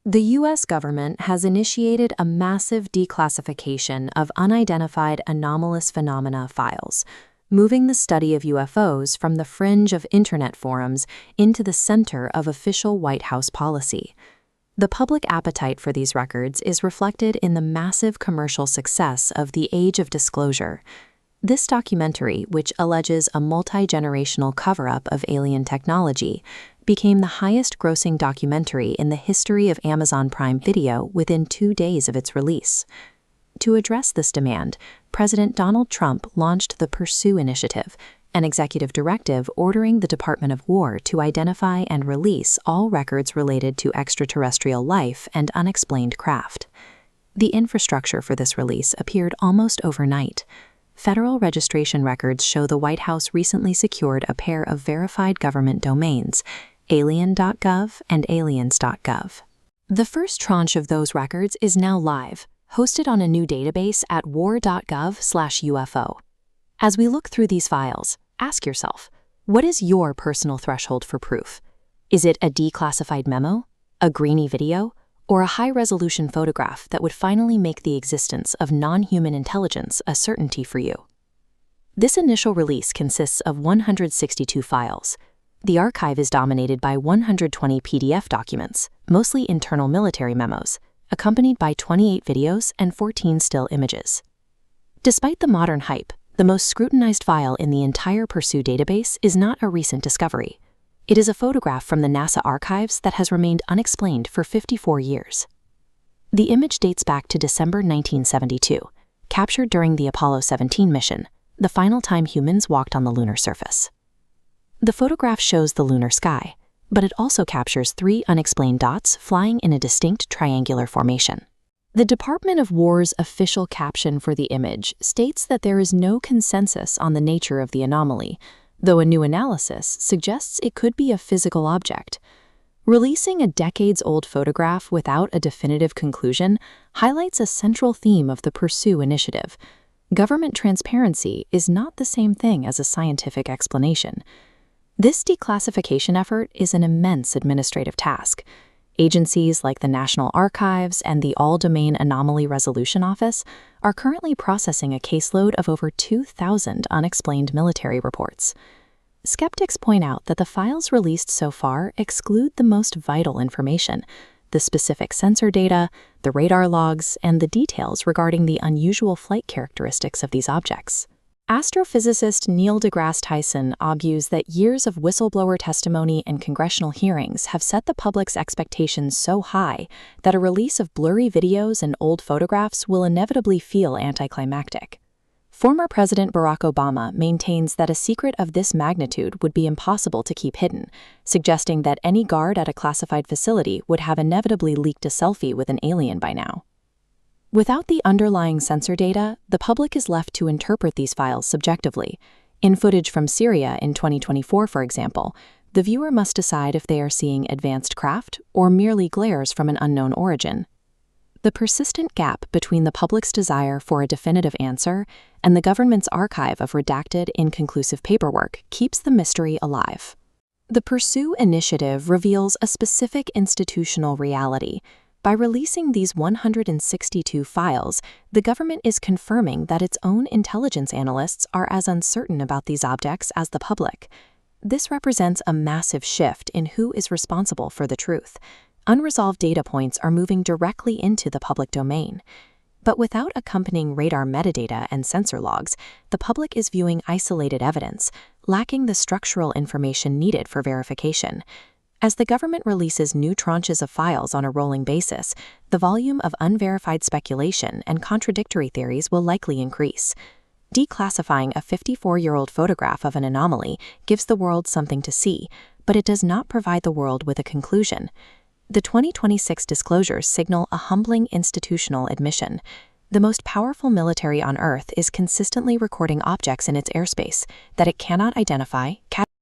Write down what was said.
The U.S. government has initiated a massive declassification of unidentified anomalous phenomena files, moving the study of UFOs from the fringe of internet forums into the center of official White House policy. The public appetite for these records is reflected in the massive commercial success of The Age of Disclosure. This documentary, which alleges a multi-generational cover-up of alien technology, became the highest-grossing documentary in the history of Amazon Prime Video within 2 days of its release. To address this demand, President Donald Trump launched the Pursue Initiative, an executive directive ordering the Department of War to identify and release all records related to extraterrestrial life and unexplained craft. The infrastructure for this release appeared almost overnight. Federal registration records show the White House recently secured a pair of verified government domains, alien.gov and aliens.gov. The first tranche of those records is now live, hosted on a new database at war.gov/UFO. As we look through these files, ask yourself, what is your personal threshold for proof? Is it a declassified memo, a grainy video, or a high-resolution photograph that would finally make the existence of non-human intelligence a certainty for you? This initial release consists of 162 files. The archive is dominated by 120 PDF documents, mostly internal military memos, accompanied by 28 videos and 14 still images. Despite the modern hype, the most scrutinized file in the entire Pursue database is not a recent discovery. It is a photograph from the NASA archives that has remained unexplained for 54 years. The image dates back to December 1972, captured during the Apollo 17 mission, the final time humans walked on the lunar surface. The photograph shows the lunar sky, but it also captures 3 unexplained dots flying in a distinct triangular formation. The Department of War's official caption for the image states that there is no consensus on the nature of the anomaly, though a new analysis suggests it could be a physical object. Releasing a decades-old photograph without a definitive conclusion highlights a central theme of the Pursue initiative. Government transparency is not the same thing as a scientific explanation. This declassification effort is an immense administrative task. Agencies like the National Archives and the All-Domain Anomaly Resolution Office are currently processing a caseload of over 2,000 unexplained military reports. Skeptics point out that the files released so far exclude the most vital information: the specific sensor data, the radar logs, and the details regarding the unusual flight characteristics of these objects. Astrophysicist Neil deGrasse Tyson argues that years of whistleblower testimony and congressional hearings have set the public's expectations so high that a release of blurry videos and old photographs will inevitably feel anticlimactic. Former President Barack Obama maintains that a secret of this magnitude would be impossible to keep hidden, suggesting that any guard at a classified facility would have inevitably leaked a selfie with an alien by now. Without the underlying sensor data, the public is left to interpret these files subjectively. In footage from Syria in 2024, for example, the viewer must decide if they are seeing advanced craft or merely glares from an unknown origin. The persistent gap between the public's desire for a definitive answer and the government's archive of redacted, inconclusive paperwork keeps the mystery alive. The Pursue initiative reveals a specific institutional reality. By releasing these 162 files, the government is confirming that its own intelligence analysts are as uncertain about these objects as the public. This represents a massive shift in who is responsible for the truth. Unresolved data points are moving directly into the public domain. But without accompanying radar metadata and sensor logs, the public is viewing isolated evidence, lacking the structural information needed for verification. As the government releases new tranches of files on a rolling basis, the volume of unverified speculation and contradictory theories will likely increase. Declassifying a 54-year-old photograph of an anomaly gives the world something to see, but it does not provide the world with a conclusion. The 2026 disclosures signal a humbling institutional admission. The most powerful military on Earth is consistently recording objects in its airspace that it cannot identify,